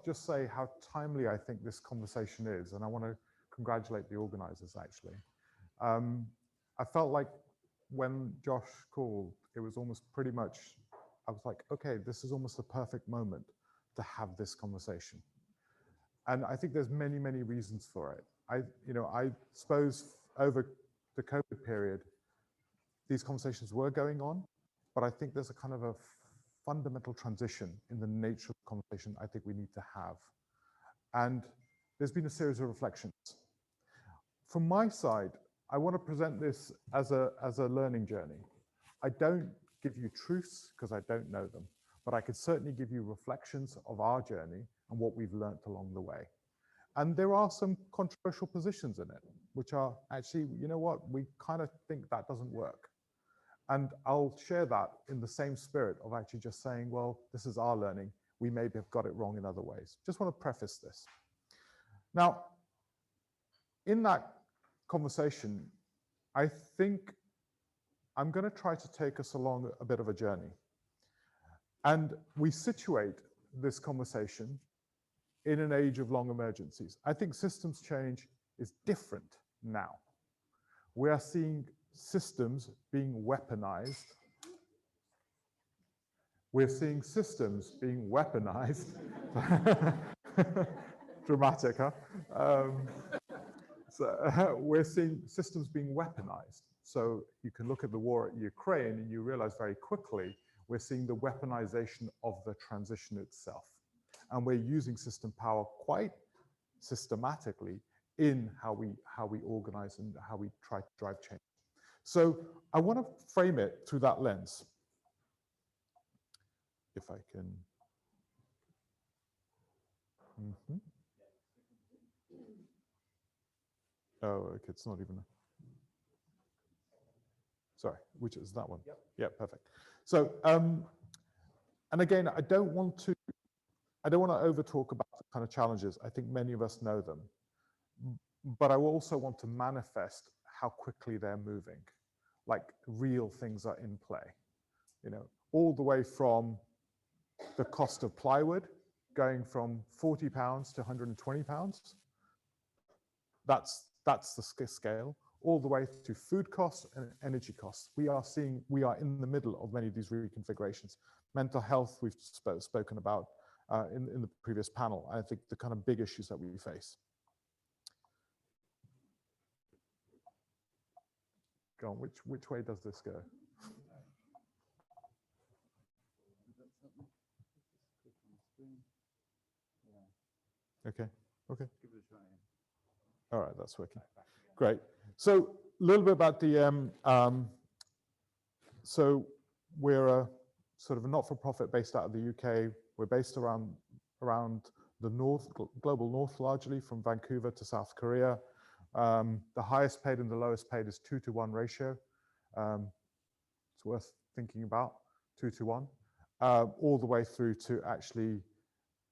just say how timely I think this conversation is, and I want to congratulate the organizers, actually. I felt like when Josh called, it was almost pretty much, I was like, okay, this is almost the perfect moment to have this conversation. And I think there's many, many reasons for it. I suppose over the COVID period, these conversations were going on, but I think there's a kind of a fundamental transition in the nature of the conversation I think we need to have. And there's been a series of reflections. From my side, I want to present this as a learning journey. I don't give you truths because I don't know them, but I could certainly give you reflections of our journey and what we've learned along the way. And there are some controversial positions in it, which are actually, you know what, we kind of think that doesn't work. And I'll share that in the same spirit of actually just saying, well, this is our learning. We maybe have got it wrong in other ways. Just want to preface this. Now, in that conversation, I think I'm going to try to take us along a bit of a journey. And we situate this conversation in an age of long emergencies. I think systems change is different now. We are seeing systems being weaponized. We're seeing systems being weaponized. Dramatic, huh? So we're seeing systems being weaponized. So you can look at the war at Ukraine and you realize very quickly we're seeing the weaponization of the transition itself. And we're using system power quite systematically in how we organize and how we try to drive change. So I want to frame it through that lens. If I can. Oh, okay, it's not even. Sorry, which is that one? Yep. Yeah, perfect. So, and again, I don't want to over talk about the kind of challenges. I think many of us know them, but I also want to manifest how quickly they're moving, like real things are in play, you know, all the way from the cost of plywood going from £40 to £120. That's the scale, all the way to food costs and energy costs. We are in the middle of many of these reconfigurations. Mental health, we've spoken about in the previous panel. I think the kind of big issues that we face. Go on, which way does this go? Okay, okay. All right, that's working. Great. So a little bit about the, so we're a sort of a not-for-profit based out of the UK. We're based around the north, global north largely, from Vancouver to South Korea. The highest paid and the lowest paid is 2-to-1 ratio. It's worth thinking about, 2-to-1, all the way through to actually,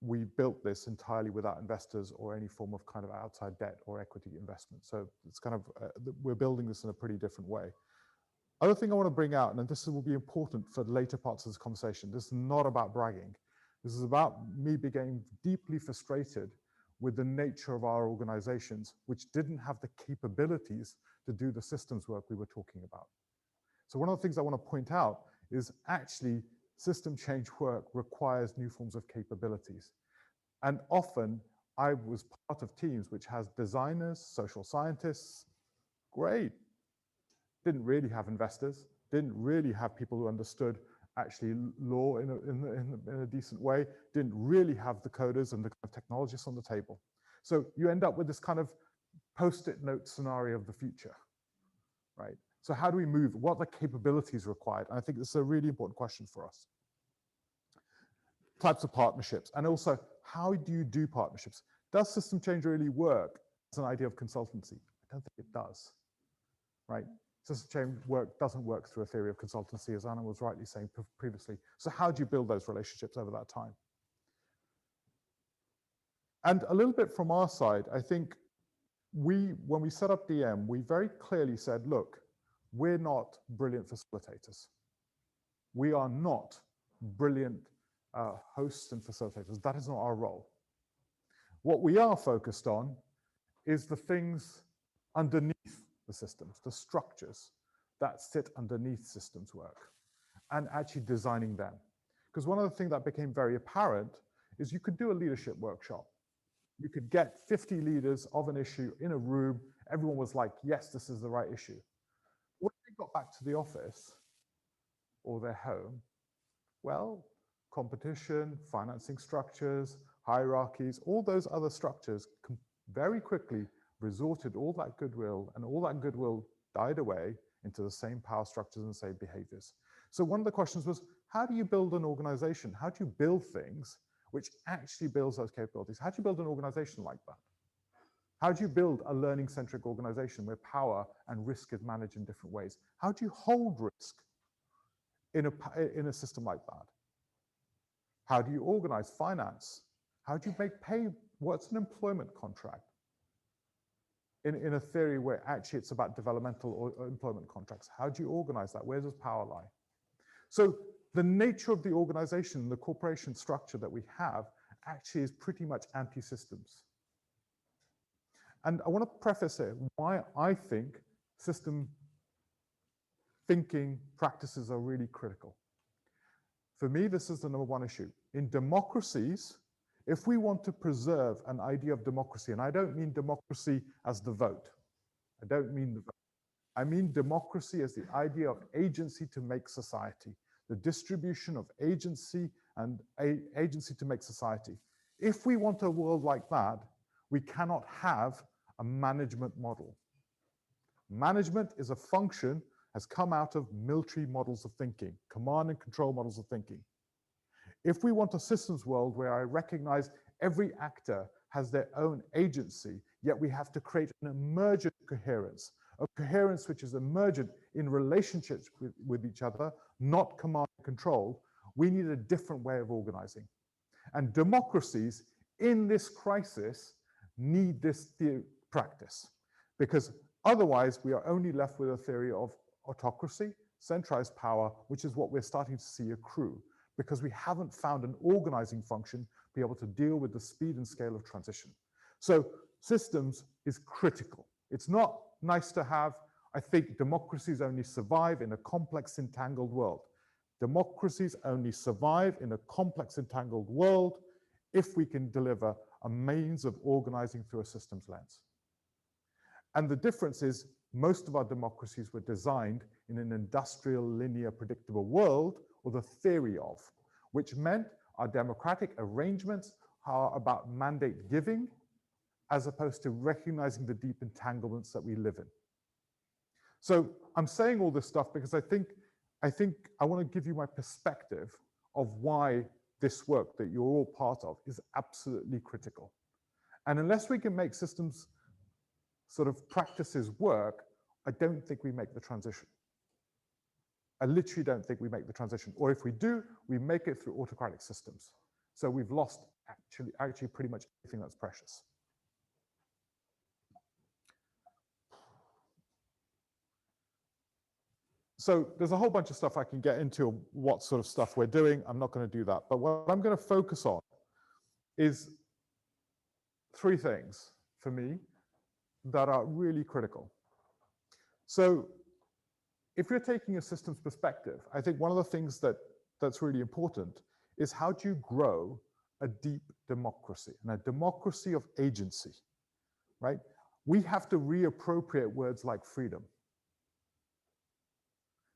we built this entirely without investors or any form of kind of outside debt or equity investment. So it's kind of, we're building this in a pretty different way. Other thing I want to bring out, and this will be important for the later parts of this conversation, this is not about bragging. This is about me being deeply frustrated with the nature of our organizations, which didn't have the capabilities to do the systems work we were talking about. So one of the things I want to point out is actually system change work requires new forms of capabilities. And often I was part of teams which has designers, social scientists, great. Didn't really have investors, didn't really have people who understood actually law in a decent way, didn't really have the coders and the kind of technologists on the table. So you end up with this kind of post-it note scenario of the future, right? So how do we move? What are the capabilities required? And I think this is a really important question for us. Types of partnerships, and also how do you do partnerships? Does system change really work as an idea of consultancy? I don't think it does, right? System change work doesn't work through a theory of consultancy, as Anna was rightly saying previously. So how do you build those relationships over that time? And a little bit from our side, I think when we set up DM, we very clearly said, look, we're not brilliant facilitators. We are not brilliant hosts and facilitators. That is not our role. What we are focused on is the things underneath the systems, the structures that sit underneath systems work, and actually designing them. Because one of the things that became very apparent is you could do a leadership workshop. You could get 50 leaders of an issue in a room. Everyone was like, yes, this is the right issue. When they got back to the office or their home, well, competition, financing structures, hierarchies, all those other structures very quickly resorted all that goodwill, and all that goodwill died away into the same power structures and same behaviors. So one of the questions was, how do you build an organization? How do you build things which actually builds those capabilities? How do you build an organization like that? How do you build a learning-centric organization where power and risk is managed in different ways? How do you hold risk in a system like that? How do you organize finance? How do you make pay? What's an employment contract? In a theory where actually it's about developmental or employment contracts, how do you organize that? Where does power lie? So the nature of the organization, the corporation structure that we have actually is pretty much anti-systems. And I want to preface here why I think system thinking practices are really critical. For me, this is the number one issue. In democracies, if we want to preserve an idea of democracy, and I don't mean democracy as the vote. I don't mean the vote. I mean democracy as the idea of agency to make society, the distribution of agency and agency to make society. If we want a world like that, we cannot have a management model. Management is a function, has come out of military models of thinking, command and control models of thinking. If we want a systems world where I recognize every actor has their own agency, yet we have to create an emergent coherence, a coherence which is emergent in relationships with each other, not command and control, we need a different way of organizing. And democracies in this crisis need this practice, because otherwise we are only left with a theory of autocracy, centralized power, which is what we're starting to see accrue, because we haven't found an organizing function to be able to deal with the speed and scale of transition. So systems is critical. It's not nice to have. I think democracies only survive in a complex, entangled world. Democracies only survive in a complex, entangled world if we can deliver a means of organizing through a systems lens. And the difference is most of our democracies were designed in an industrial, linear, predictable world, or the theory of, which meant our democratic arrangements are about mandate giving as opposed to recognizing the deep entanglements that we live in. So I'm saying all this stuff because I think I want to give you my perspective of why this work that you're all part of is absolutely critical. And unless we can make systems sort of practices work, I don't think we make the transition. I literally don't think we make the transition. Or if we do, we make it through autocratic systems. So we've lost actually pretty much everything that's precious. So there's a whole bunch of stuff I can get into, what sort of stuff we're doing. I'm not going to do that. But what I'm going to focus on is three things for me that are really critical. So if you're taking a systems perspective, I think one of the things that's really important is how do you grow a deep democracy, and a democracy of agency, right? We have to reappropriate words like freedom.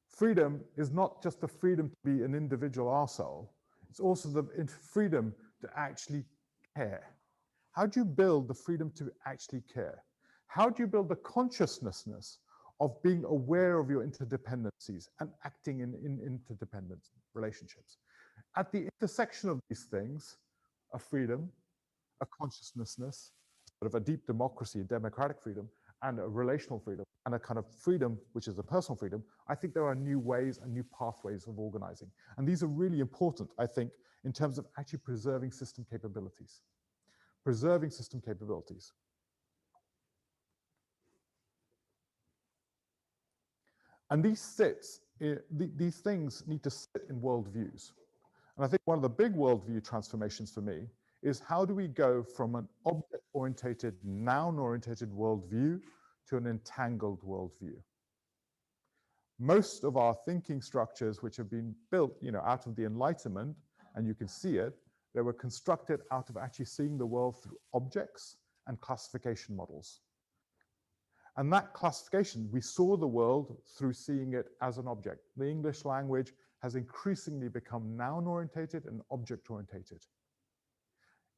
Freedom is not just the freedom to be an individual arsehole, it's also the freedom to actually care. How do you build the freedom to actually care? How do you build the consciousness of being aware of your interdependencies and acting in interdependent relationships? At the intersection of these things, a freedom, a consciousness, sort of a deep democracy, a democratic freedom, and a relational freedom, and a kind of freedom, which is a personal freedom, I think there are new ways and new pathways of organizing. And these are really important, I think, in terms of actually preserving system capabilities. Preserving system capabilities. And these things need to sit in worldviews. And I think one of the big worldview transformations for me is how do we go from an object-orientated, noun-orientated worldview to an entangled worldview? Most of our thinking structures, which have been built, out of the Enlightenment, and you can see it, they were constructed out of actually seeing the world through objects and classification models. And that classification, we saw the world through seeing it as an object. The English language has increasingly become noun-orientated and object-orientated.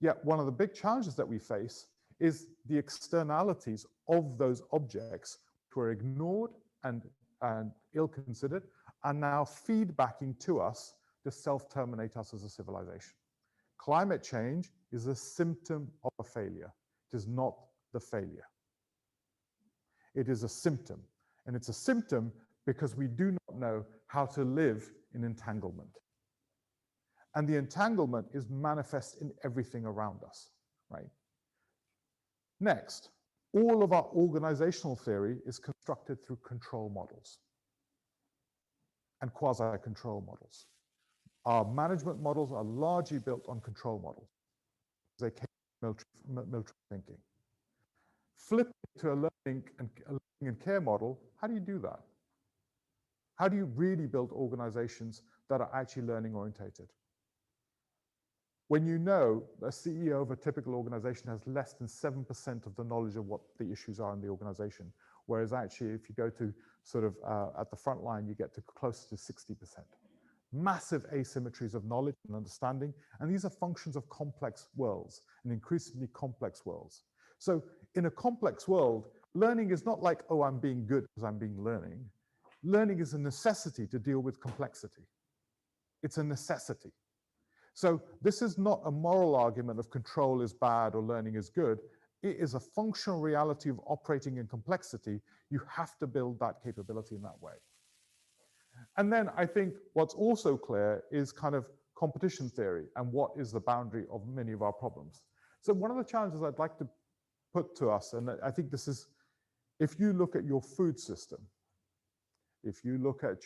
Yet one of the big challenges that we face is the externalities of those objects, which were ignored and ill-considered, are now feedbacking to us to self-terminate us as a civilization. Climate change is a symptom of a failure. It is not the failure. It is a symptom. And it's a symptom because we do not know how to live in entanglement. And the entanglement is manifest in everything around us, right? Next, all of our organizational theory is constructed through control models and quasi-control models. Our management models are largely built on control models. They came from military thinking. Flipping to a learning and care model, how do you do that? How do you really build organizations that are actually learning orientated? When you know a CEO of a typical organization has less than 7% of the knowledge of what the issues are in the organization, whereas actually if you go to sort of at the front line, you get to close to 60%. Massive asymmetries of knowledge and understanding, and these are functions of complex worlds and increasingly complex worlds. So in a complex world, learning is not like, oh, I'm being good because I'm being learning. Learning is a necessity to deal with complexity. It's a necessity. So this is not a moral argument of control is bad or learning is good. It is a functional reality of operating in complexity. You have to build that capability in that way. And then I think what's also clear is kind of competition theory and what is the boundary of many of our problems. So one of the challenges I'd like to put to us, and I think this is, if you look at your food system, if you look at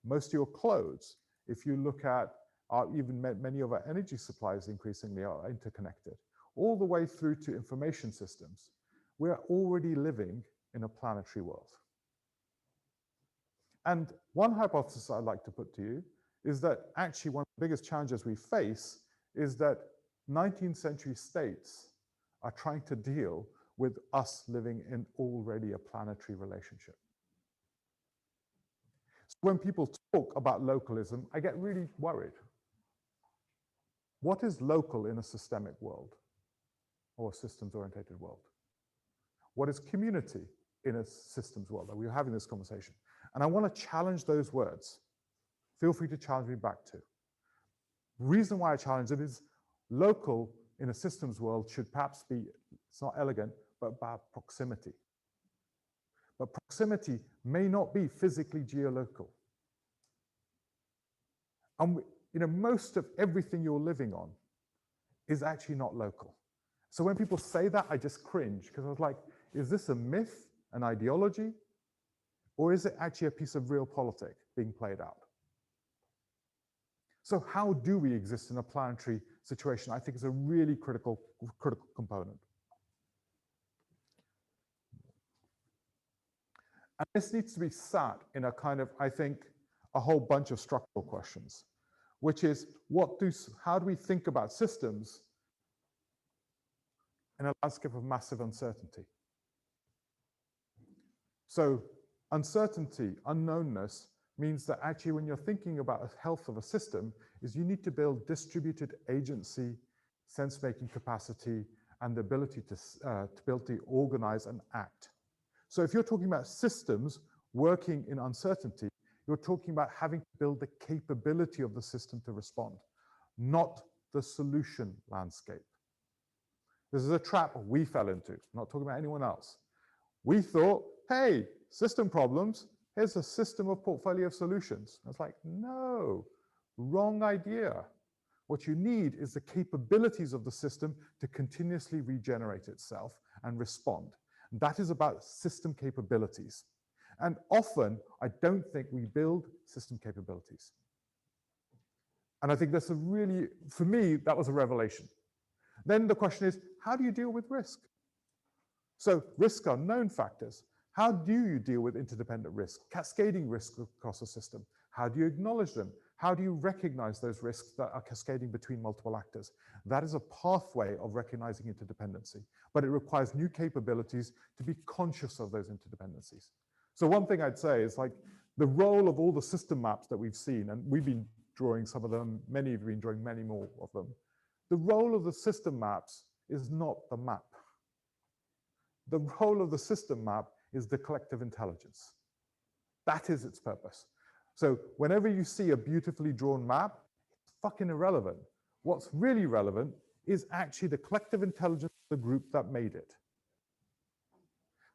most of your clothes, if you look at even many of our energy supplies increasingly are interconnected, all the way through to information systems, we're already living in a planetary world. And one hypothesis I'd like to put to you is that actually one of the biggest challenges we face is that 19th century states are trying to deal with us living in already a planetary relationship. So when people talk about localism, I get really worried. What is local in a systemic world or a systems-oriented world? What is community in a systems world? We were having this conversation. And I want to challenge those words. Feel free to challenge me back too. The reason why I challenge it is local in a systems world should perhaps be, it's not elegant, but about proximity. But proximity may not be physically geolocal. And most of everything you're living on is actually not local. So when people say that, I just cringe because I was like, is this a myth, an ideology, or is it actually a piece of real politic being played out? So how do we exist in a planetary situation? I think is a really critical component. And this needs to be sat in a kind of, I think, a whole bunch of structural questions, which is how do we think about systems in a landscape of massive uncertainty? So uncertainty, unknownness, means that actually when you're thinking about the health of a system, is you need to build distributed agency, sense-making capacity, and the ability to organize and act. So if you're talking about systems working in uncertainty, you're talking about having to build the capability of the system to respond, not the solution landscape. This is a trap we fell into. I'm not talking about anyone else. We thought, hey, system problems, here's a system of portfolio of solutions. I was like, no, wrong idea. What you need is the capabilities of the system to continuously regenerate itself and respond. That is about system capabilities. And often, I don't think we build system capabilities. And I think that's for me, that was a revelation. Then the question is, how do you deal with risk? So risks are known factors. How do you deal with interdependent risk, cascading risk across a system? How do you acknowledge them? How do you recognize those risks that are cascading between multiple actors? That is a pathway of recognizing interdependency, but it requires new capabilities to be conscious of those interdependencies. So one thing I'd say is like the role of all the system maps that we've seen, and we've been drawing some of them, many have been drawing many more of them. The role of the system maps is not the map. The role of the system map is the collective intelligence. That is its purpose. So whenever you see a beautifully drawn map, it's fucking irrelevant. What's really relevant is actually the collective intelligence of the group that made it.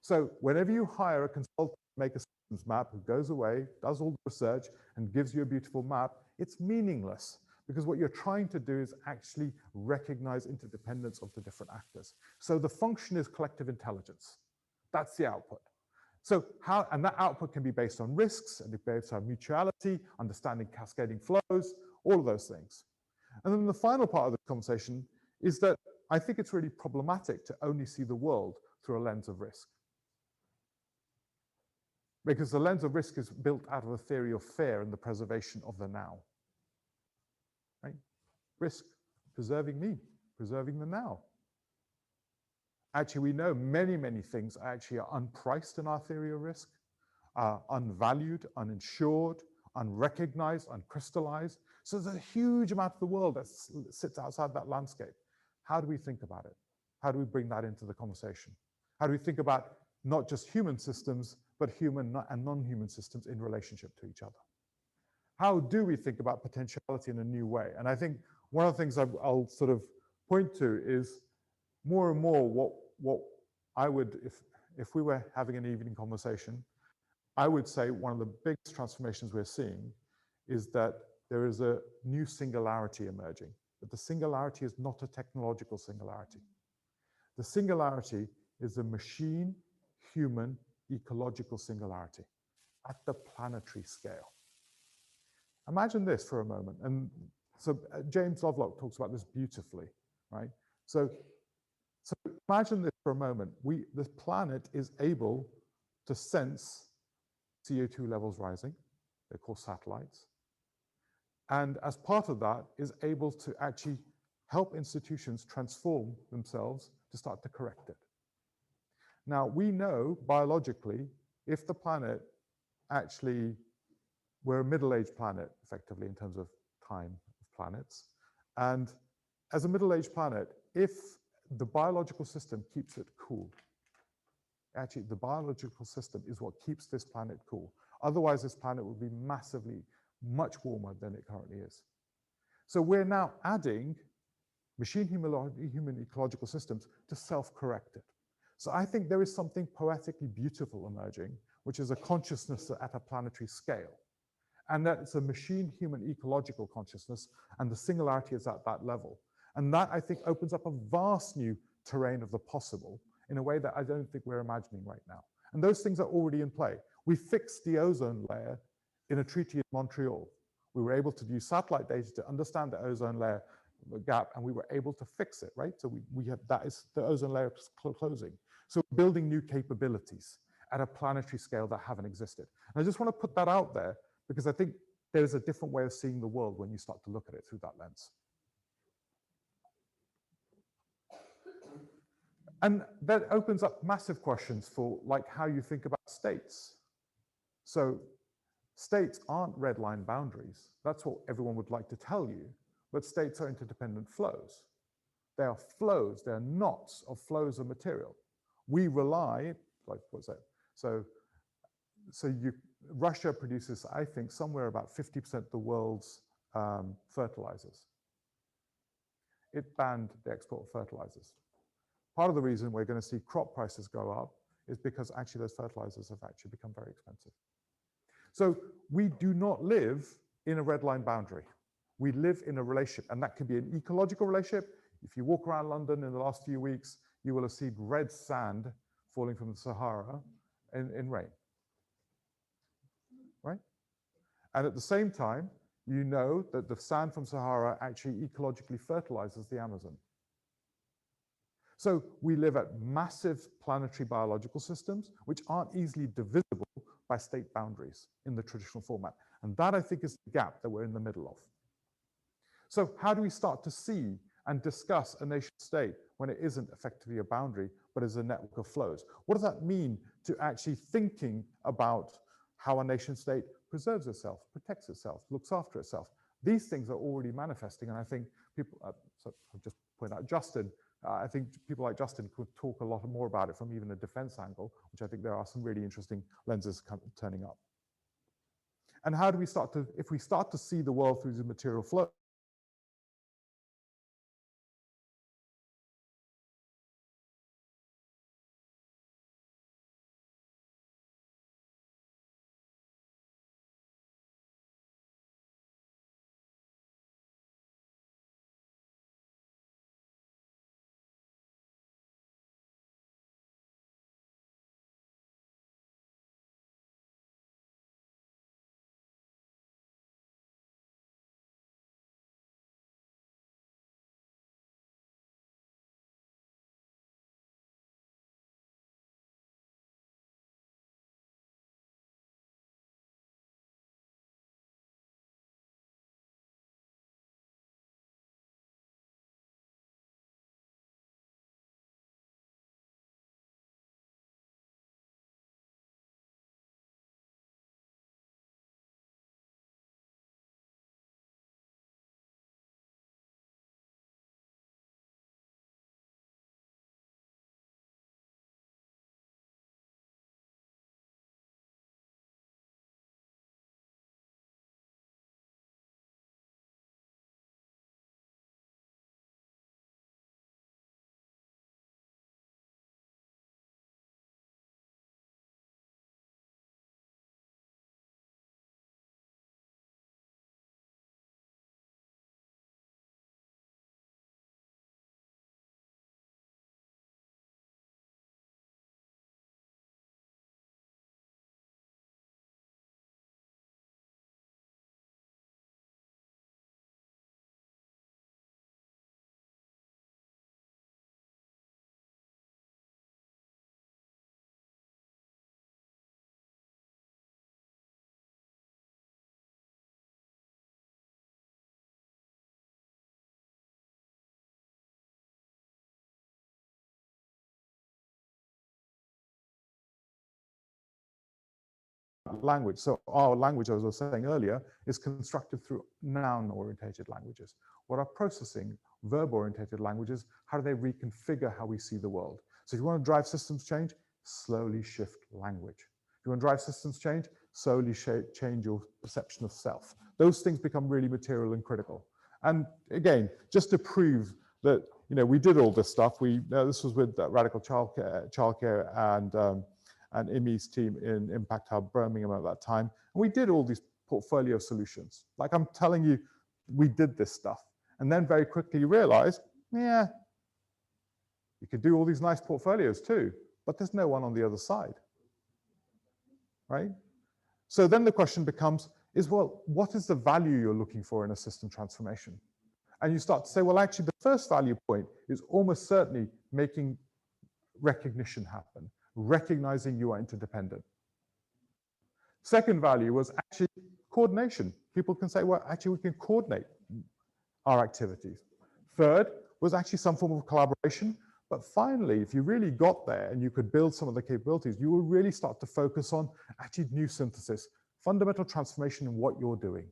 So whenever you hire a consultant to make a systems map who goes away, does all the research, and gives you a beautiful map, it's meaningless, because what you're trying to do is actually recognize interdependence of the different actors. So the function is collective intelligence. That's the output. So how, and that output can be based on risks, and based on mutuality, understanding cascading flows, all of those things. And then the final part of the conversation is that I think it's really problematic to only see the world through a lens of risk. Because the lens of risk is built out of a theory of fair and the preservation of the now. Right? Risk, preserving me, preserving the now. Actually, we know many, many things actually are unpriced in our theory of risk, unvalued, uninsured, unrecognized, uncrystallized. So there's a huge amount of the world that sits outside that landscape. How do we think about it? How do we bring that into the conversation? How do we think about not just human systems, but human and non-human systems in relationship to each other? How do we think about potentiality in a new way? And I think one of the things I'll sort of point to is more and more what I would, if we were having an evening conversation, I would say one of the biggest transformations we're seeing is that there is a new singularity emerging. But the singularity is not a technological singularity. The singularity is a machine, human, ecological singularity at the planetary scale. Imagine this for a moment. And so James Lovelock talks about this beautifully, right? So imagine this for a moment. This planet is able to sense CO2 levels rising. They're called satellites. And as part of that, is able to actually help institutions transform themselves to start to correct it. Now, we know biologically, if the planet actually, we're a middle-aged planet, effectively, in terms of time of planets. And as a middle-aged planet, if the biological system keeps it cool, actually, the biological system is what keeps this planet cool. Otherwise, this planet would be massively, much warmer than it currently is. So we're now adding machine-human ecological systems to self-correct it. So I think there is something poetically beautiful emerging, which is a consciousness at a planetary scale. And that it's a machine-human ecological consciousness, and the singularity is at that level. And that, I think, opens up a vast new terrain of the possible in a way that I don't think we're imagining right now. And those things are already in play. We fixed the ozone layer in a treaty in Montreal. We were able to use satellite data to understand the ozone layer gap, and we were able to fix it, right? So we have, that is the ozone layer closing. So building new capabilities at a planetary scale that haven't existed. And I just want to put that out there because I think there's a different way of seeing the world when you start to look at it through that lens. And that opens up massive questions for like how you think about states. So states aren't red line boundaries. That's what everyone would like to tell you. But states are interdependent flows. They are flows. They are knots of flows of material. We rely, like what's that? So Russia produces, I think, somewhere about 50% of the world's fertilizers. It banned the export of fertilizers. Part of the reason we're going to see crop prices go up is because actually those fertilizers have actually become very expensive. So we do not live in a red line boundary. We live in a relationship, and that can be an ecological relationship. If you walk around London in the last few weeks, you will have seen red sand falling from the Sahara in rain, right? And at the same time, you know that the sand from Sahara actually ecologically fertilizes the Amazon. So we live at massive planetary biological systems, which aren't easily divisible by state boundaries in the traditional format. And that, I think, is the gap that we're in the middle of. So how do we start to see and discuss a nation state when it isn't effectively a boundary, but is a network of flows? What does that mean to actually thinking about how a nation state preserves itself, protects itself, looks after itself? These things are already manifesting, and I think people, so I'll just point out Justin, I think people like Justin could talk a lot more about it from even a defense angle, which I think there are some really interesting lenses turning up. And how do we start to, if we start to see the world through the material flow, language. So our language, as I was saying earlier, is constructed through noun-orientated languages. What are processing, verb-orientated languages? How do they reconfigure how we see the world? So if you want to drive systems change, slowly shift language. If you want to drive systems change, slowly change your perception of self. Those things become really material and critical. And again, just to prove that, we did all this stuff. This was with Radical Childcare and Imi's team in Impact Hub Birmingham at that time. And we did all these portfolio solutions. Like I'm telling you, we did this stuff. And then very quickly you realize, yeah, you could do all these nice portfolios too, but there's no one on the other side, right? So then the question becomes, well, what is the value you're looking for in a system transformation? And you start to say, well, actually, the first value point is almost certainly making recognition happen, recognizing you are interdependent. Second value was actually coordination. People can say, well, actually, we can coordinate our activities. Third was actually some form of collaboration. But finally, if you really got there and you could build some of the capabilities, you will really start to focus on actually new synthesis, fundamental transformation in what you're doing.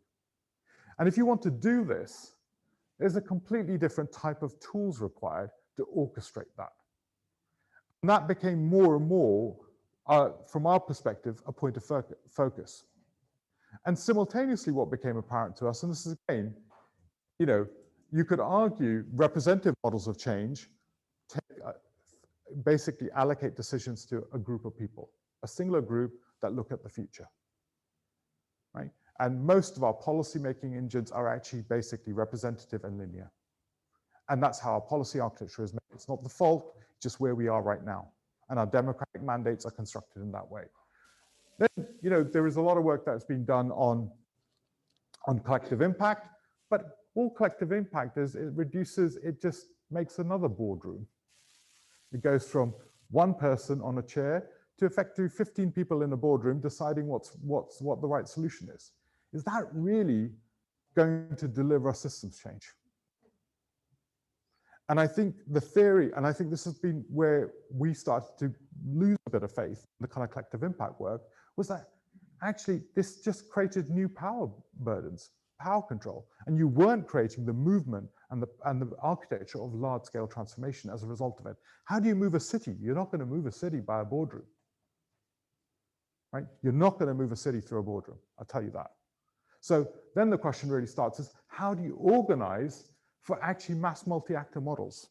And if you want to do this, there's a completely different type of tools required to orchestrate that. And that became more and more, from our perspective, a point of focus. And simultaneously, what became apparent to us, and this is again, you could argue representative models of change basically allocate decisions to a group of people, a singular group that look at the future, right? And most of our policy-making engines are actually basically representative and linear. And that's how our policy architecture is made. It's not the fault, it's just where we are right now. And our democratic mandates are constructed in that way. Then, there is a lot of work that's been done on collective impact, but all collective impact is, it just makes another boardroom. It goes from one person on a chair to effectively 15 people in a boardroom deciding what the right solution is. Is that really going to deliver a systems change? And I think the theory, and I think this has been where we started to lose a bit of faith in the kind of collective impact work, was that actually this just created new power burdens, power control, and you weren't creating the movement and the architecture of large-scale transformation as a result of it. How do you move a city? You're not going to move a city by a boardroom, right? You're not going to move a city through a boardroom, I'll tell you that. So then the question really starts is, how do you organize for actually mass multi-actor models?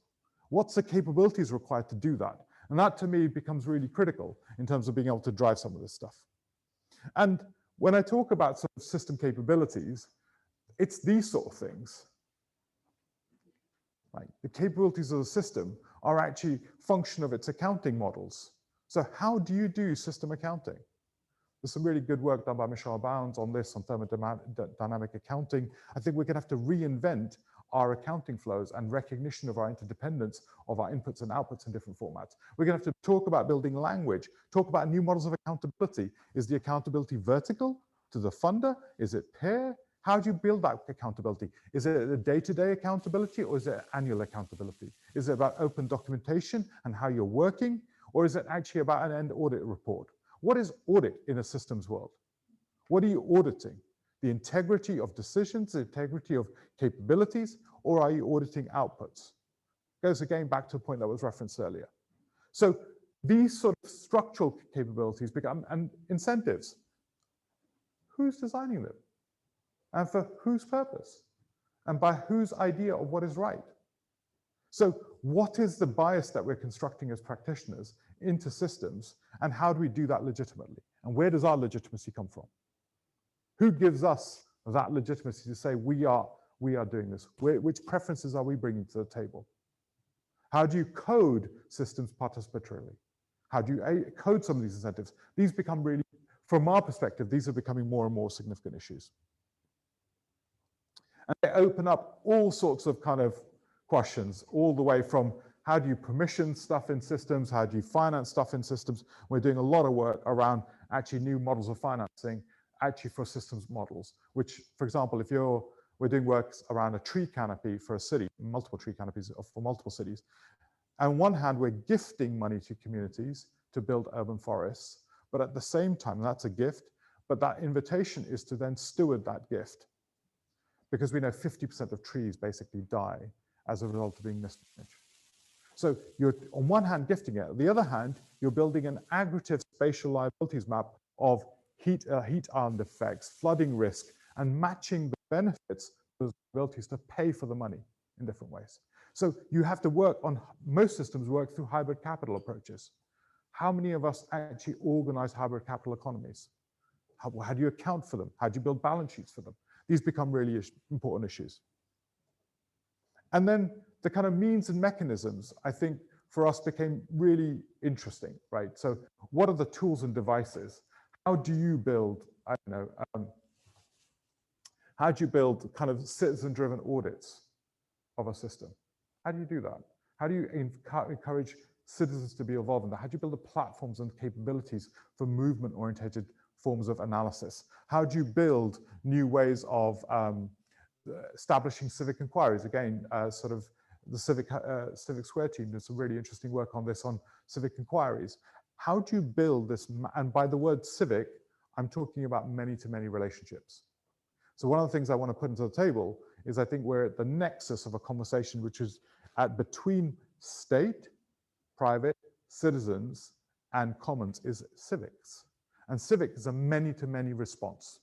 What's the capabilities required to do that? And that to me becomes really critical in terms of being able to drive some of this stuff. And when I talk about sort of system capabilities, it's these sort of things. Right? The capabilities of the system are actually function of its accounting models. So how do you do system accounting? There's some really good work done by Michelle Bounds on this, on thermodynamic accounting. I think we're going to have to reinvent our accounting flows and recognition of our interdependence of our inputs and outputs in different formats. We're going to have to talk about building language, talk about new models of accountability. Is the accountability vertical to the funder? Is it peer? How do you build that accountability? Is it a day-to-day accountability or is it annual accountability? Is it about open documentation and how you're working? Or is it actually about an end audit report? What is audit in a systems world? What are you auditing? The integrity of decisions, the integrity of capabilities, or are you auditing outputs? Goes again back to a point that was referenced earlier. So these sort of structural capabilities become, and incentives, who's designing them? And for whose purpose? And by whose idea of what is right? So what is the bias that we're constructing as practitioners into systems, and how do we do that legitimately? And where does our legitimacy come from? Who gives us that legitimacy to say we are doing this? Which preferences are we bringing to the table? How do you code systems participatorily? How do you code some of these incentives? These become really, from our perspective, these are becoming more and more significant issues. And they open up all sorts of kind of questions, all the way from how do you permission stuff in systems? How do you finance stuff in systems? We're doing a lot of work around actually new models of financing, actually for systems models, which, for example, if we're doing works around a tree canopy for a city, multiple tree canopies for multiple cities. On one hand, we're gifting money to communities to build urban forests, but at the same time, that's a gift, but that invitation is to then steward that gift. Because we know 50% of trees basically die as a result of being mismanaged. So you're on one hand gifting it, on the other hand, you're building an aggregative spatial liabilities map of heat island effects, flooding risk, and matching the benefits of those liabilities to pay for the money in different ways. So you have to work on, most systems work through hybrid capital approaches. How many of us actually organize hybrid capital economies? How do you account for them? How do you build balance sheets for them? These become really important issues. And then the kind of means and mechanisms, I think, for us became really interesting, right? So what are the tools and devices? How do you build, I don't know, how do you build kind of citizen-driven audits of a system? How do you do that? How do you encourage citizens to be involved in that? How do you build the platforms and capabilities for movement-oriented forms of analysis? How do you build new ways of establishing civic inquiries? Again, sort of the Civic Square team did some really interesting work on this, on civic inquiries. How do you build this? And by the word civic, I'm talking about many-to-many relationships. So one of the things I want to put into the table is I think we're at the nexus of a conversation which is between state, private, citizens, and commons is civics. And civic is a many-to-many response.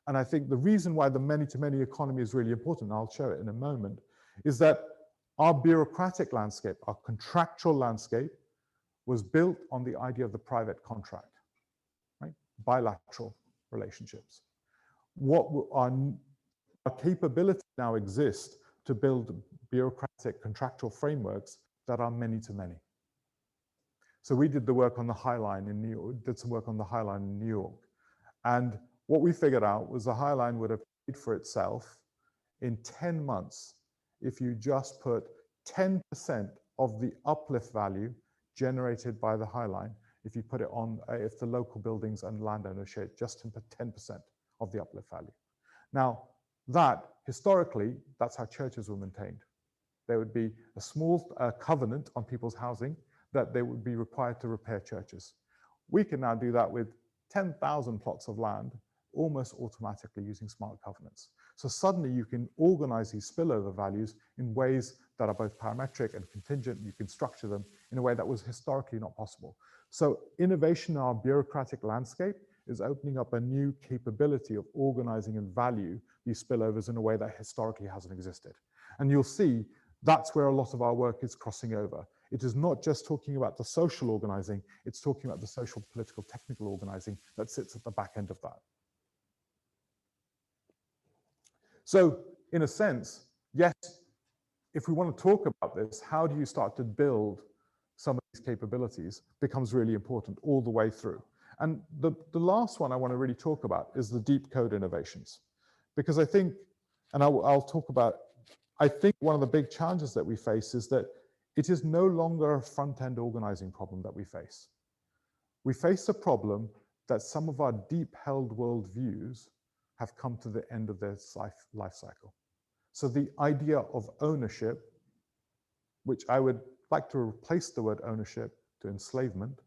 And I think the reason why the many-to-many economy is really important, and I'll show it in a moment, is that our bureaucratic landscape, our contractual landscape, was built on the idea of the private contract, right? Bilateral relationships. What our capability now exists to build bureaucratic contractual frameworks that are many-to-many. So we did the work on the High Line in New York, did some work on the High Line in New York. And what we figured out was the High Line would have paid for itself in 10 months if you just put 10% of the uplift value generated by the High Line if you put it on, if the local buildings and landowners share just 10% of the uplift value. Now, that, historically, that's how churches were maintained. There would be a small covenant on people's housing that they would be required to repair churches. We can now do that with 10,000 plots of land almost automatically using smart covenants. So suddenly you can organize these spillover values in ways that are both parametric and contingent. You can structure them in a way that was historically not possible. So innovation in our bureaucratic landscape is opening up a new capability of organizing and value these spillovers in a way that historically hasn't existed. And you'll see that's where a lot of our work is crossing over. It is not just talking about the social organizing, it's talking about the social, political, technical organizing that sits at the back end of that. So in a sense, yes, if we want to talk about this, how do you start to build some of these capabilities becomes really important all the way through. And the last one I want to really talk about is the deep code innovations. Because I think, and I'll talk about, I think one of the big challenges that we face is that it is no longer a front-end organizing problem that we face. We face a problem that some of our deep-held worldviews have come to the end of their life cycle. So the idea of ownership, which I would like to replace the word ownership to enslavement,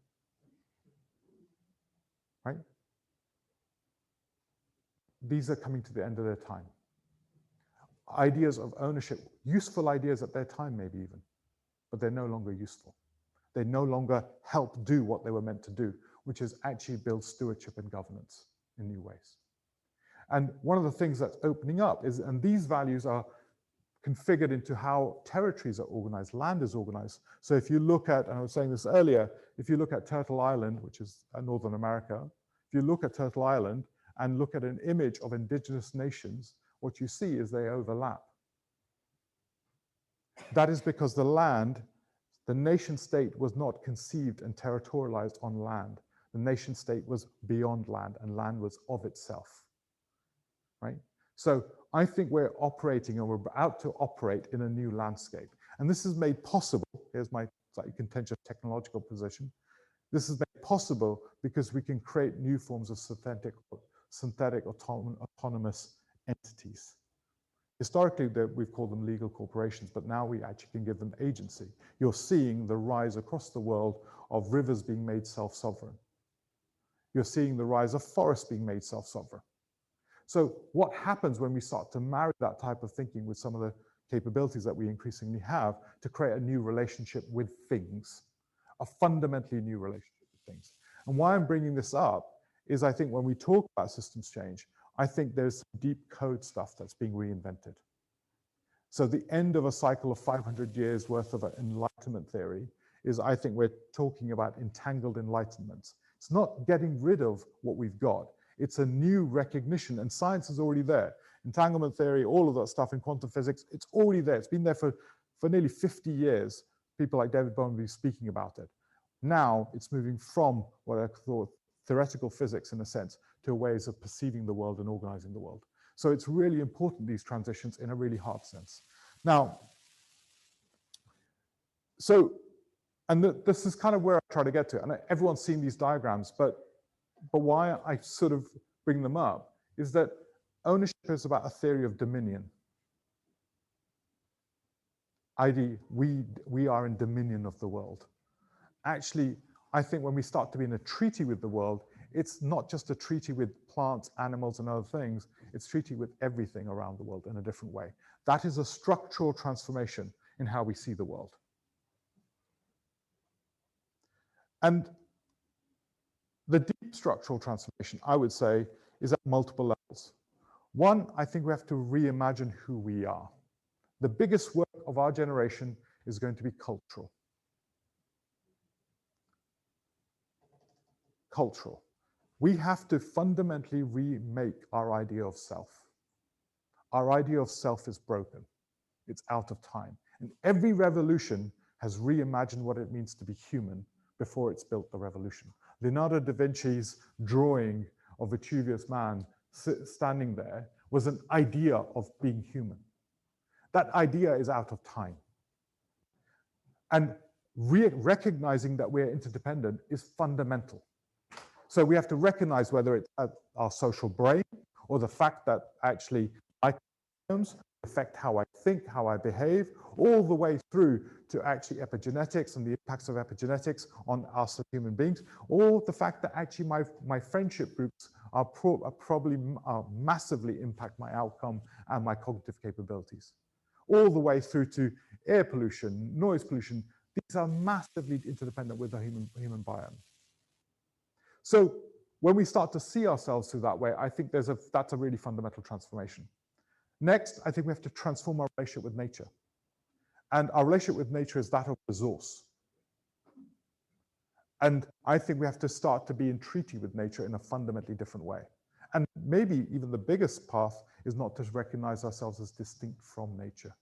right? These are coming to the end of their time. Ideas of ownership, useful ideas at their time maybe even, but they're no longer useful. They no longer help do what they were meant to do, which is actually build stewardship and governance in new ways. And one of the things that's opening up is, and these values are configured into how territories are organized, land is organized. So if you look at, and I was saying this earlier, if you look at Turtle Island, which is Northern America, if you look at Turtle Island and look at an image of indigenous nations, what you see is they overlap. That is because the land, the nation state was not conceived and territorialized on land. The nation state was beyond land, and land was of itself, right? So I think we're operating, and we're about to operate in a new landscape. And this is made possible, here's my slightly contentious technological position. This is made possible because we can create new forms of synthetic autonomous entities. Historically, we've called them legal corporations, but now we actually can give them agency. You're seeing the rise across the world of rivers being made self-sovereign. You're seeing the rise of forests being made self-sovereign. So what happens when we start to marry that type of thinking with some of the capabilities that we increasingly have to create a new relationship with things, a fundamentally new relationship with things? And why I'm bringing this up is I think when we talk about systems change, I think there's deep code stuff that's being reinvented. So the end of a cycle of 500 years worth of enlightenment theory is, I think we're talking about entangled enlightenments. It's not getting rid of what we've got. It's a new recognition, and science is already there. Entanglement theory, all of that stuff in quantum physics, it's already there. It's been there for nearly 50 years. People like David Bohm have been speaking about it. Now it's moving from what I thought theoretical physics, in a sense, to ways of perceiving the world and organizing the world. So it's really important, these transitions, in a really hard sense. Now, this is kind of where I try to get to, and everyone's seen these diagrams, but why I sort of bring them up is that ownership is about a theory of dominion. i.e., we are in dominion of the world. Actually, I think when we start to be in a treaty with the world, it's not just a treaty with plants, animals, and other things, it's a treaty with everything around the world in a different way. That is a structural transformation in how we see the world. And the deep structural transformation, I would say, is at multiple levels. One, I think we have to reimagine who we are. The biggest work of our generation is going to be cultural. Cultural. We have to fundamentally remake our idea of self. Our idea of self is broken. It's out of time. And every revolution has reimagined what it means to be human before it's built the revolution. Leonardo da Vinci's drawing of Vitruvius Man standing there was an idea of being human. That idea is out of time. And recognizing that we're interdependent is fundamental. So we have to recognize whether it's our social brain or the fact that actually microbiomes affect how I think, how I behave, all the way through to actually epigenetics and the impacts of epigenetics on us as human beings, or the fact that actually my friendship groups are probably massively impact my outcome and my cognitive capabilities, all the way through to air pollution, noise pollution. These are massively interdependent with the human biome. So when we start to see ourselves through that way, I think that's a really fundamental transformation. Next, I think we have to transform our relationship with nature. And our relationship with nature is that of resource. And I think we have to start to be in treaty with nature in a fundamentally different way. And maybe even the biggest path is not to recognize ourselves as distinct from nature.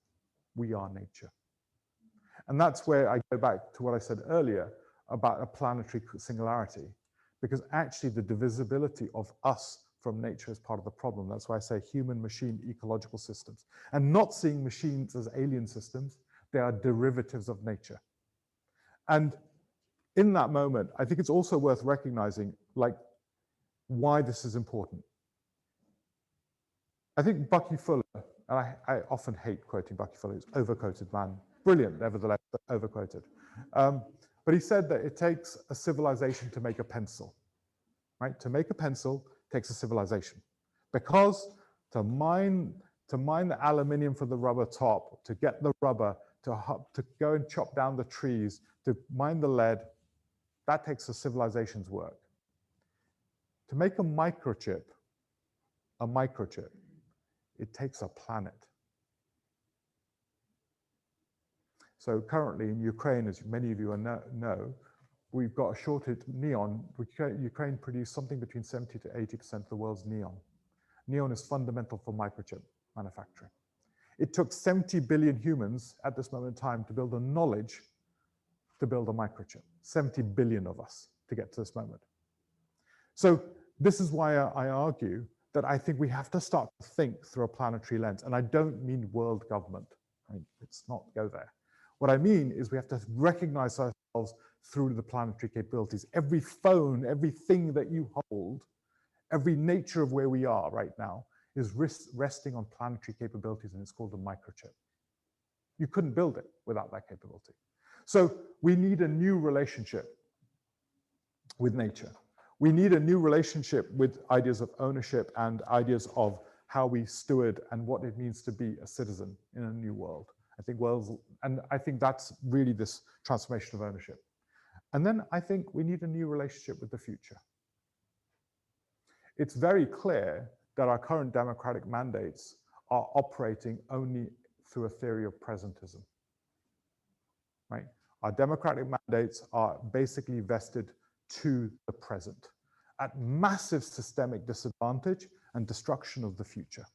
We are nature. And that's where I go back to what I said earlier about a planetary singularity, because actually the divisibility of us from nature is part of the problem. That's why I say human-machine ecological systems. And not seeing machines as alien systems, they are derivatives of nature. And in that moment, I think it's also worth recognizing why this is important. I think Bucky Fuller, and I often hate quoting Bucky Fuller, he's overquoted man, brilliant nevertheless, but overquoted. But he said that it takes a civilization to make a pencil, right? To make a pencil takes a civilization, because to mine the aluminium for the rubber top, to get the rubber, to go and chop down the trees, to mine the lead, that takes a civilization's work. To make a microchip, it takes a planet. So currently in Ukraine, as many of you know, we've got a shortage of neon. Ukraine produced something between 70 to 80% of the world's neon. Neon is fundamental for microchip manufacturing. It took 70 billion humans at this moment in time to build the knowledge to build a microchip. 70 billion of us to get to this moment. So this is why I argue that I think we have to start to think through a planetary lens. And I don't mean world government. Let's not go there. What I mean is we have to recognize ourselves through the planetary capabilities. Every phone, everything that you hold, every nature of where we are right now is resting on planetary capabilities, and it's called a microchip. You couldn't build it without that capability. So we need a new relationship with nature. We need a new relationship with ideas of ownership and ideas of how we steward and what it means to be a citizen in a new world. I think that's really this transformation of ownership. And then I think we need a new relationship with the future. It's very clear that our current democratic mandates are operating only through a theory of presentism, right? Our democratic mandates are basically vested to the present at massive systemic disadvantage and destruction of the future.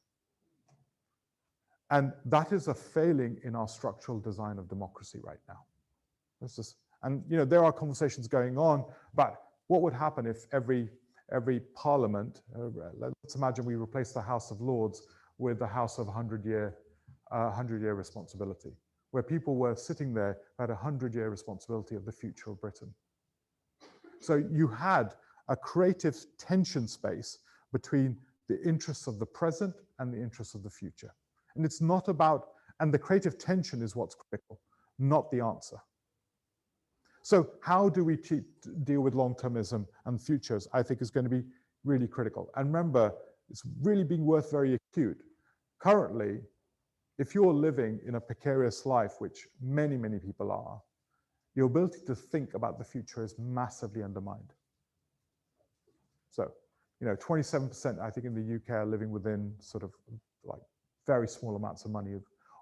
And that is a failing in our structural design of democracy right now. There are conversations going on about what would happen if every parliament, let's imagine we replace the House of Lords with the House of 100-year responsibility, where people were sitting there who had a 100-year responsibility of the future of Britain. So you had a creative tension space between the interests of the present and the interests of the future. And it's not about, and the creative tension is what's critical, not the answer. So how do we deal with long-termism and futures, I think is going to be really critical. And remember, it's really being very acute. Currently, if you're living in a precarious life, which many, many people are, your ability to think about the future is massively undermined. So, 27%, I think in the UK are living within sort of like very small amounts of money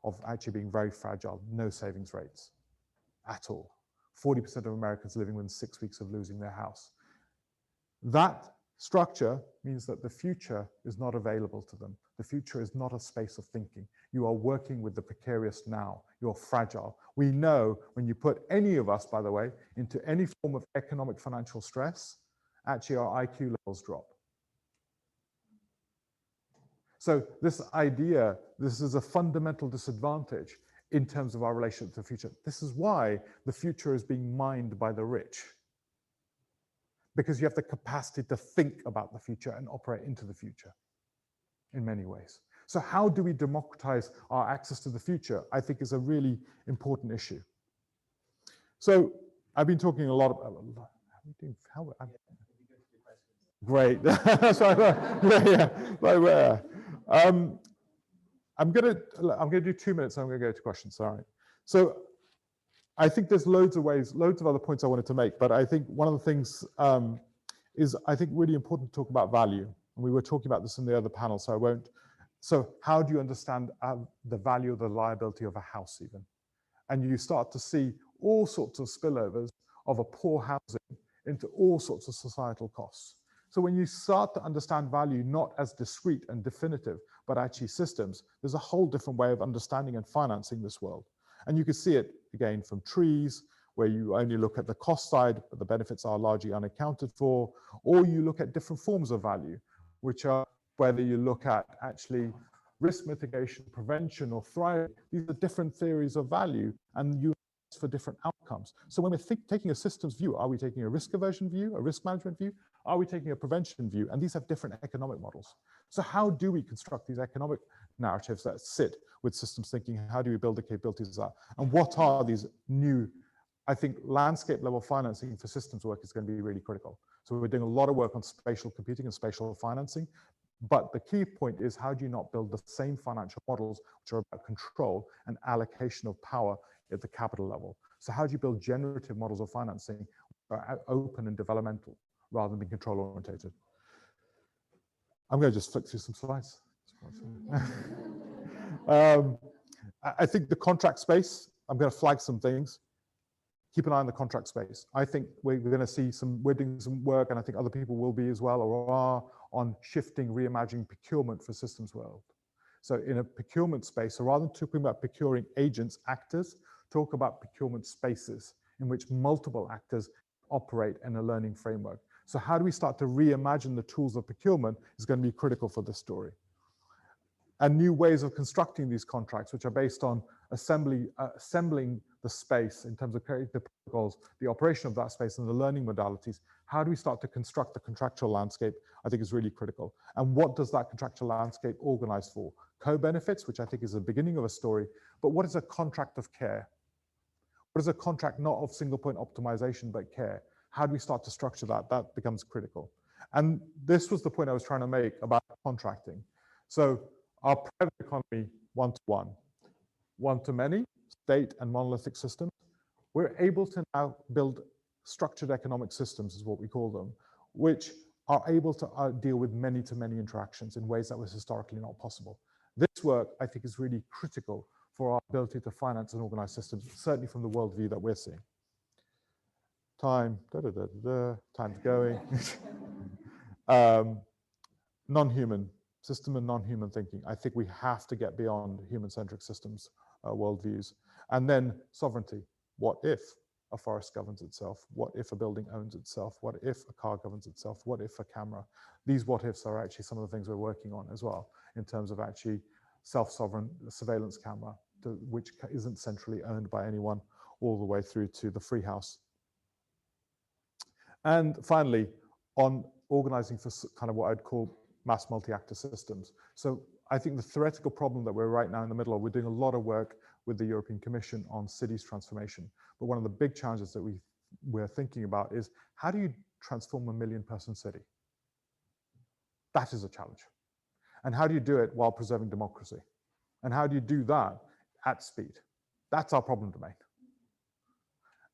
of actually being very fragile, no savings rates at all. 40% of Americans living within 6 weeks of losing their house. That structure means that the future is not available to them. The future is not a space of thinking. You are working with the precarious now. You're fragile. We know when you put any of us, by the way, into any form of economic financial stress, actually our IQ levels drop. So this idea, this is a fundamental disadvantage in terms of our relationship to the future. This is why the future is being mined by the rich, because you have the capacity to think about the future and operate into the future in many ways. So how do we democratize our access to the future, I think is a really important issue. So I've been talking a lot about, great. I'm gonna do 2 minutes, I'm gonna go to questions, all right. So I think there's loads of ways, loads of other points I wanted to make, but I think one of the things is I think really important to talk about value. And we were talking about this in the other panel, so I won't. So how do you understand the value of the liability of a house even? And you start to see all sorts of spillovers of a poor housing into all sorts of societal costs. So when you start to understand value not as discrete and definitive, but actually systems, there's a whole different way of understanding and financing this world. And you can see it again from trees, where you only look at the cost side, but the benefits are largely unaccounted for, or you look at different forms of value, which are whether you look at actually risk mitigation, prevention, or thriving. These are different theories of value, and you for different outcomes. So when we're taking a systems view, are we taking a risk aversion view, a risk management view? Are we taking a prevention view? And these have different economic models. So how do we construct these economic narratives that sit with systems thinking? How do we build the capabilities of that? And what are these new, I think landscape level financing for systems work is going to be really critical. So we're doing a lot of work on spatial computing and spatial financing. But the key point is, how do you not build the same financial models which are about control and allocation of power at the capital level? So how do you build generative models of financing that are open and developmental rather than being control orientated? I'm going to just flick through some slides. I think the contract space, I'm going to flag some things. Keep an eye on the contract space. I think we're going to see we're doing some work, and I think other people will be as well, or are, on shifting, reimagining procurement for systems world. So in a procurement space, so rather than talking about procuring agents, actors, talk about procurement spaces in which multiple actors operate in a learning framework. So how do we start to reimagine the tools of procurement is going to be critical for this story. And new ways of constructing these contracts, which are based on assembling the space in terms of creating the protocols, the operation of that space, and the learning modalities. How do we start to construct the contractual landscape, I think is really critical. And what does that contractual landscape organize for? Co-benefits, which I think is the beginning of a story, but what is a contract of care? What is a contract not of single point optimization, but care? How do we start to structure that? That becomes critical. And this was the point I was trying to make about contracting. So our private economy, one-to-one, one-to-many, state and monolithic systems, we're able to now build structured economic systems, is what we call them, which are able to deal with many-to-many interactions in ways that was historically not possible. This work, I think, is really critical for our ability to finance and organize systems, certainly from the worldview that we're seeing. Time's going. Non-human, system and non-human thinking. I think we have to get beyond human-centric systems worldviews. And then sovereignty. What if a forest governs itself? What if a building owns itself? What if a car governs itself? What if a camera? These what ifs are actually some of the things we're working on as well, in terms of actually self-sovereign surveillance camera, which isn't centrally owned by anyone, all the way through to the free house. And finally, on organizing for kind of what I'd call mass multi-actor systems. So I think the theoretical problem that we're right now in the middle of, we're doing a lot of work with the European Commission on cities transformation. But one of the big challenges that we're thinking about is, how do you transform a 1 million-person city? That is a challenge. And how do you do it while preserving democracy? And how do you do that at speed? That's our problem domain.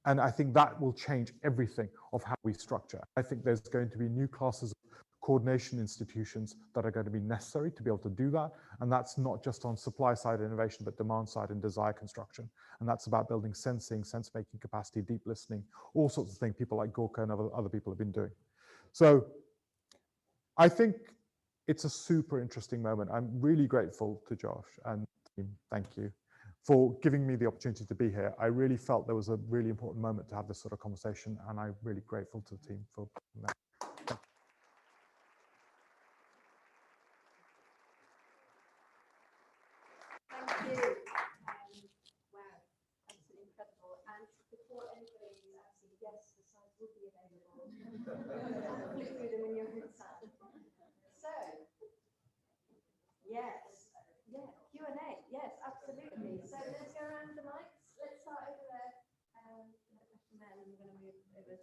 And I think that will change everything of how we structure. I think there's going to be new classes of coordination institutions that are going to be necessary to be able to do that. And that's not just on supply side innovation, but demand side and desire construction. And that's about building sensing, sense-making capacity, deep listening, all sorts of things people like Gorka and other people have been doing. So I think it's a super interesting moment. I'm really grateful to Josh and team, thank you, for giving me the opportunity to be here. I really felt there was a really important moment to have this sort of conversation, and I'm really grateful to the team for that. Thank you. Flip through them in your head. So, yes, yeah, Q&A, yes, absolutely. So let's go around the mics. Let's start over there. And then we're going to move over.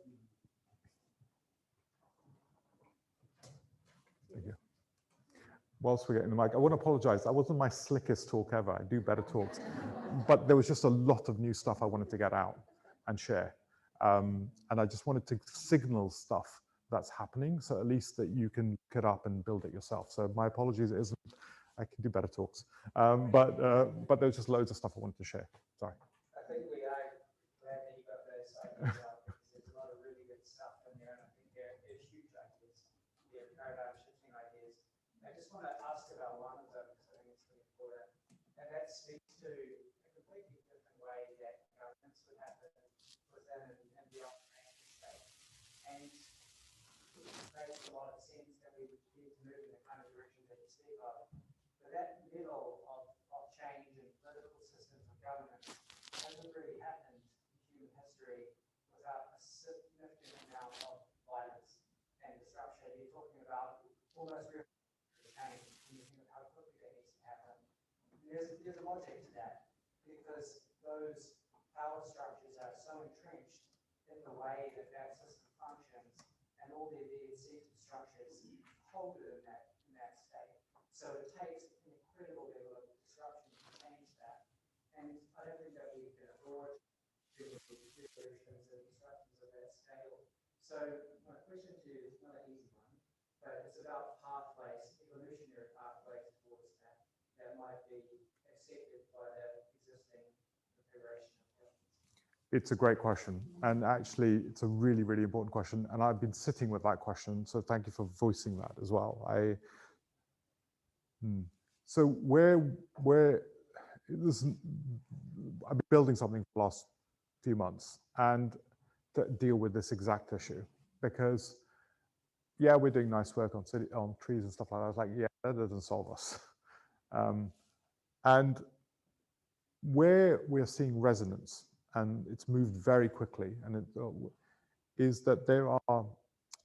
Thank you. Whilst we're getting the mic, I want to apologize. That wasn't my slickest talk ever. I do better talks. But there was just a lot of new stuff I wanted to get out and share. And I just wanted to signal stuff that's happening, so at least that you can look it up and build it yourself. So my apologies, it isn't, I can do better talks. But there's just loads of stuff I wanted to share. Sorry. I think we are glad that you got those ideas out, because there's a lot of really good stuff in there, and I think they're huge ideas. They're paradigm shifting ideas. I just want to ask about one of them, because I think it's really important, and that speaks to a completely different way that governance would happen within and beyond the nation state. And it makes a lot of sense that we would need to move in the kind of direction that you speak of. But that level of change in political systems of governance hasn't really happened in human history without a significant amount of violence and disruption. You're talking about almost real change when you think of how quickly that needs to happen. There's a logic to that, because those power structures are so entrenched in the way that that system functions, and all the incentive structures hold it in that state. So it takes an incredible level of disruption to change that. And I don't think that we can afford revolutions and disruptions of that scale. So my question to you is not an easy one, but it's about pathways, evolutionary pathways towards that might be accepted by the existing configuration of governments. It's a great question. And actually, it's a really, really important question. And I've been sitting with that question. So thank you for voicing that as well. So I've been building something for the last few months and to deal with this exact issue, because yeah, we're doing nice work on trees and stuff like that. I was like, yeah, that doesn't solve us. And where we're seeing resonance, and it's moved very quickly, and is that there are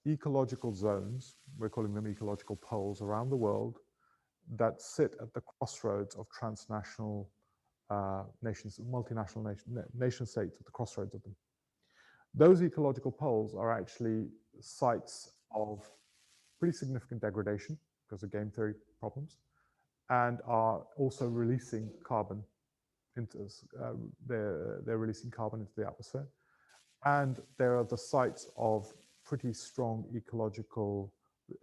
ecological zones, we're calling them ecological poles around the world, that sit at the crossroads of transnational nations, multinational nation states at the crossroads of them. Those ecological poles are actually sites of pretty significant degradation because of game theory problems, and are also releasing carbon into they're releasing carbon into the atmosphere. And there are the sites of pretty strong ecological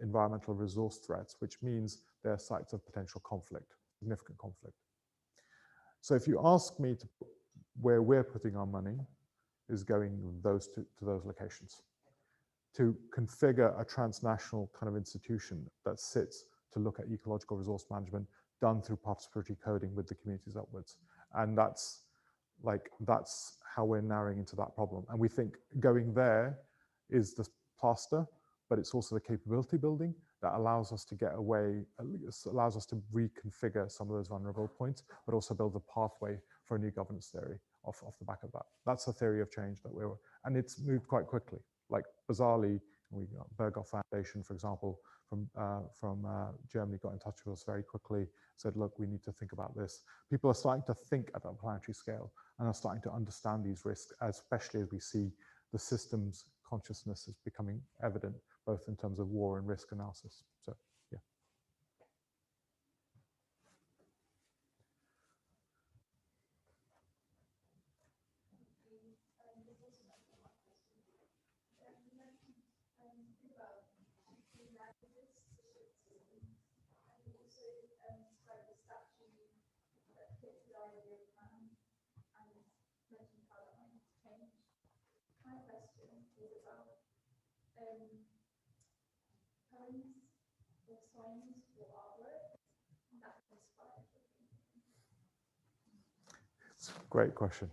environmental resource threats, which means they're sites of potential conflict, significant conflict. So if you ask me to where we're putting our money is going to those locations, to configure a transnational kind of institution that sits to look at ecological resource management done through participatory coding with the communities upwards. And that's how we're narrowing into that problem. And we think going there is the faster, but it's also the capability building that allows us to get away, allows us to reconfigure some of those vulnerable points, but also build a pathway for a new governance theory off the back of that. That's the theory of change that and it's moved quite quickly. Like bizarrely, we got Berghoff Foundation, for example, from Germany got in touch with us very quickly, said, look, we need to think about this. People are starting to think at a planetary scale and are starting to understand these risks, especially as we see the systems consciousness is becoming evident, both in terms of war and risk analysis. So, yeah. My question is about poems or songs or artwork that inspire you. It's a great question.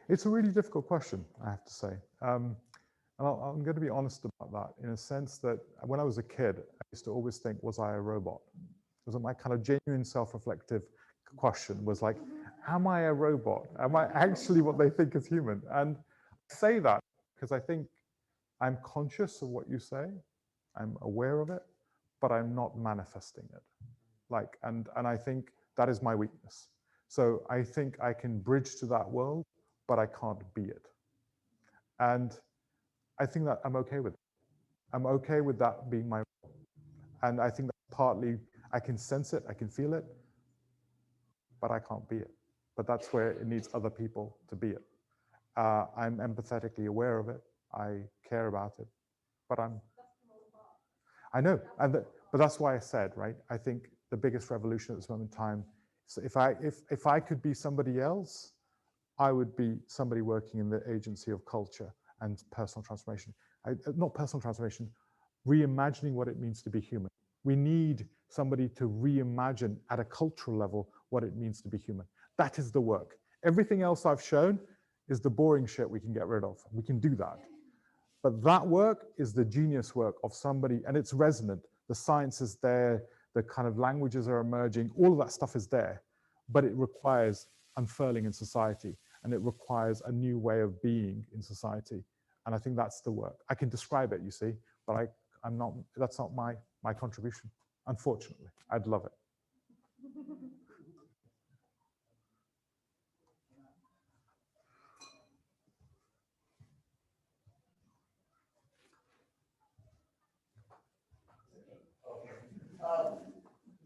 It's a really difficult question, I have to say. And I'm going to be honest about that in a sense that when I was a kid, I used to always think, was I a robot? It was my kind of genuine self-reflective question was like, Am I a robot? Am I actually what they think is human? And I say that because I think I'm conscious of what you say. I'm aware of it, but I'm not manifesting it. Like, and I think that is my weakness. So I think I can bridge to that world, but I can't be it. And I think that I'm okay with it. I'm okay with that being my role. And I think that partly I can sense it, I can feel it, but I can't be it. But that's where it needs other people to be it. I'm empathetically aware of it. I care about it, but I know, but that's why I said, right? I think the biggest revolution at this moment in time. So if I could be somebody else, I would be somebody working in the agency of culture and personal transformation. Not personal transformation, reimagining what it means to be human. We need somebody to reimagine at a cultural level what it means to be human. That is the work. Everything else I've shown is the boring shit we can get rid of. We can do that. But that work is the genius work of somebody, and it's resonant. The science is there, the kind of languages are emerging, all of that stuff is there. But it requires unfurling in society, and it requires a new way of being in society. And I think that's the work. I can describe it, you see, but I'm not, that's not my contribution, unfortunately. I'd love it.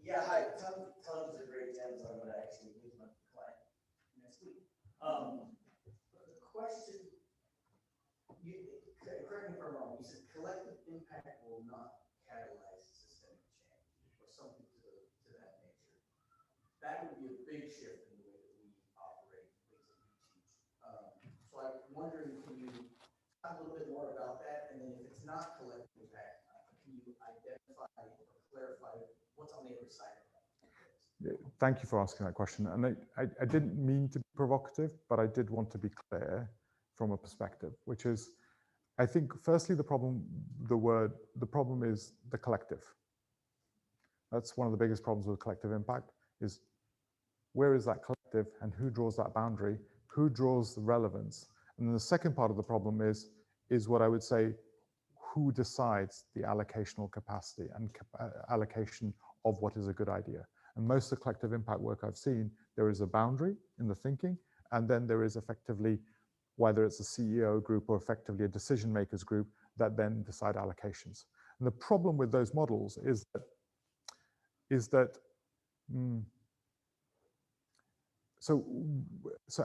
Yeah, hi. Tons of great gems. I'm going to actually use my client next week. The question, correct me if I'm wrong, you said collective impact will not catalyze systemic change or something to that nature. That would be a big shift in the way that we operate, things that we teach. So I'm wondering, can you talk a little bit more about that? And then if it's not collective impact, can you identify or clarify what's on the other side of that? Thank you for asking that question. And I didn't mean to be provocative, but I did want to be clear from a perspective, which is, I think, firstly, the problem is the collective. That's one of the biggest problems with collective impact is where is that collective and who draws that boundary, who draws the relevance? And then the second part of the problem is what I would say, who decides the allocational capacity and allocation of what is a good idea. And most of the collective impact work I've seen, there is a boundary in the thinking, and then there is effectively, whether it's a CEO group or effectively a decision makers group, that then decide allocations. And the problem with those models is that so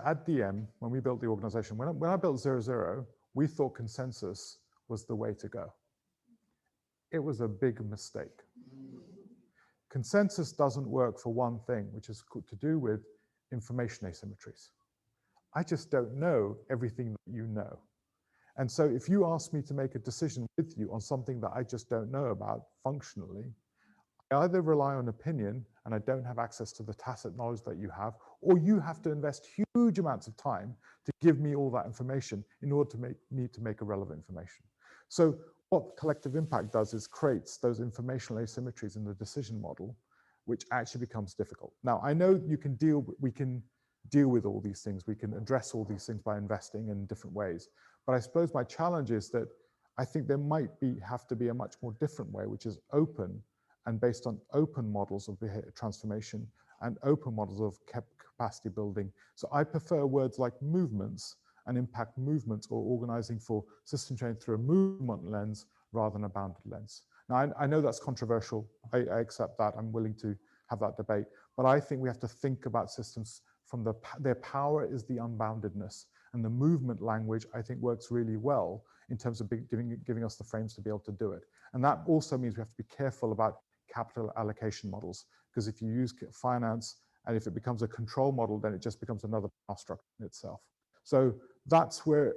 at DM, when we built the organization, when I built 00, we thought consensus was the way to go. It was a big mistake. Consensus doesn't work for one thing, which is to do with information asymmetries. I just don't know everything that you know. And so if you ask me to make a decision with you on something that I just don't know about functionally, I either rely on opinion and I don't have access to the tacit knowledge that you have, or you have to invest huge amounts of time to give me all that information in order to make a relevant information. So what collective impact does is creates those informational asymmetries in the decision model, which actually becomes difficult. Now, I know we can deal with all these things. We can address all these things by investing in different ways. But I suppose my challenge is that I think there might have to be a much more different way, which is open and based on open models of behavior transformation and open models of capacity building. So I prefer words like movements and impact movements, or organizing for system change through a movement lens rather than a bounded lens. Now, I know that's controversial. I accept that. I'm willing to have that debate. But I think we have to think about systems from their power is the unboundedness. And the movement language, I think, works really well in terms of giving us the frames to be able to do it. And that also means we have to be careful about capital allocation models, because if you use finance and if it becomes a control model, then it just becomes another power structure in itself. So that's where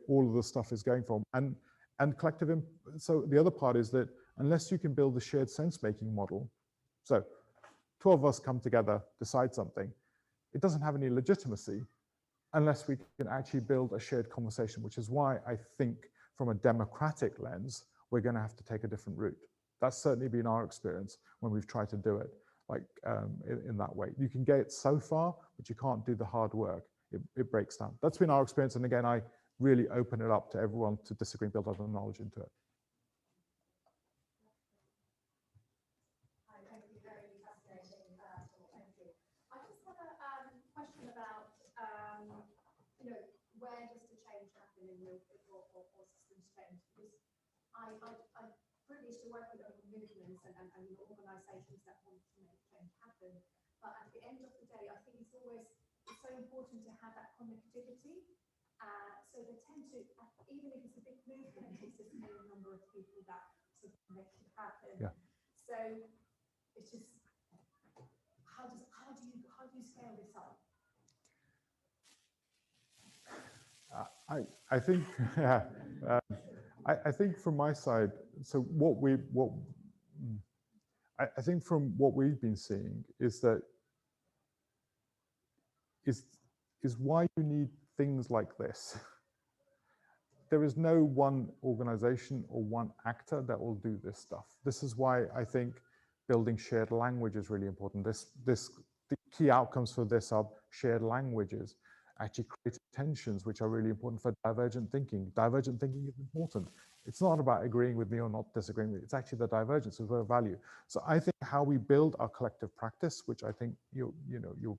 all of the stuff is going from. And collective, so the other part is that unless you can build a shared sense-making model, so 12 of us come together, decide something, it doesn't have any legitimacy unless we can actually build a shared conversation, which is why I think from a democratic lens, we're going to have to take a different route. That's certainly been our experience when we've tried to do it. like in that way. You can get it so far, but you can't do the hard work. It breaks down. That's been our experience. And again, I really open it up to everyone to disagree, build other knowledge into it. Hi, thank you. Very fascinating talk. Thank you. I just have a question about, where does the change happen in the or systems change? Because I'm privileged to work with other movements and organisations that want to make change happen. But at the end of the day, I think it's so important to have that connectivity. So they tend to, even if it's a big movement, it's just a number of people that sort of make it happen. Yeah. So it's just, how do you scale this up? I think yeah, I think from my side, so I think from what we've been seeing is that is why you need things like this. There is no one organization or one actor that will do this stuff. This is why I think building shared language is really important. The key outcomes for this are shared languages, actually create tensions, which are really important for divergent thinking. Divergent thinking is important. It's not about agreeing with me or not disagreeing with me. It's actually the divergence of value. So I think how we build our collective practice, which I think you're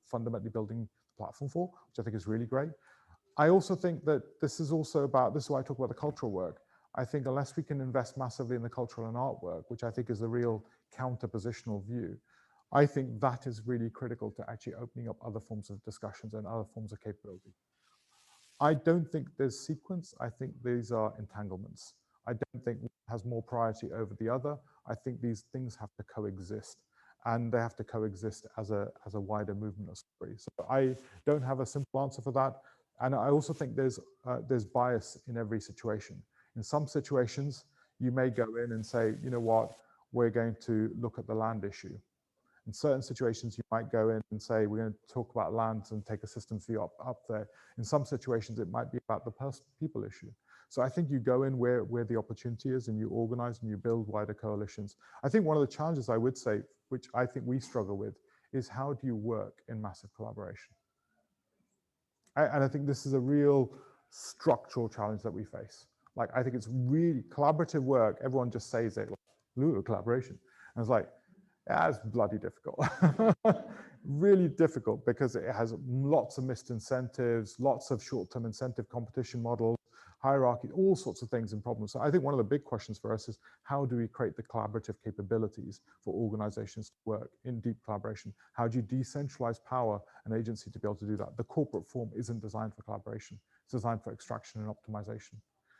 fundamentally building the platform for, which I think is really great. I also think that this is why I talk about the cultural work. I think unless we can invest massively in the cultural and art work, which I think is the real counter-positional view, I think that is really critical to actually opening up other forms of discussions and other forms of capability. I don't think there's sequence. I think these are entanglements. I don't think one has more priority over the other. I think these things have to coexist, and they have to coexist as a wider movement of story. So I don't have a simple answer for that. And I also think there's bias in every situation. In some situations, you may go in and say, you know what, we're going to look at the land issue. In certain situations, you might go in and say, we're going to talk about lands and take a systems view up there. In some situations, it might be about the people issue. So I think you go in where the opportunity is, and you organize and you build wider coalitions. I think one of the challenges I would say, which I think we struggle with, is how do you work in massive collaboration? And I think this is a real structural challenge that we face. Like, I think it's really collaborative work. Everyone just says it, like, collaboration. And it's like, yeah, it's bloody difficult. Really difficult, because it has lots of missed incentives, lots of short-term incentive competition models, hierarchy, all sorts of things and problems. So I think one of the big questions for us is, how do we create the collaborative capabilities for organizations to work in deep collaboration? How do you decentralize power and agency to be able to do that? The corporate form isn't designed for collaboration. It's designed for extraction and optimization.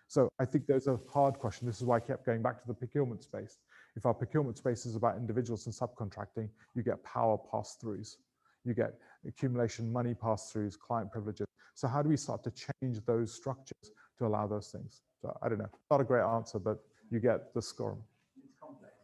So I think there's a hard question. This is why I kept going back to the procurement space. If our procurement space is about individuals and subcontracting, you get power pass-throughs. You get accumulation money pass-throughs, client privileges. So how do we start to change those structures to allow those things? So I don't know, not a great answer, but you get the score. It's complex.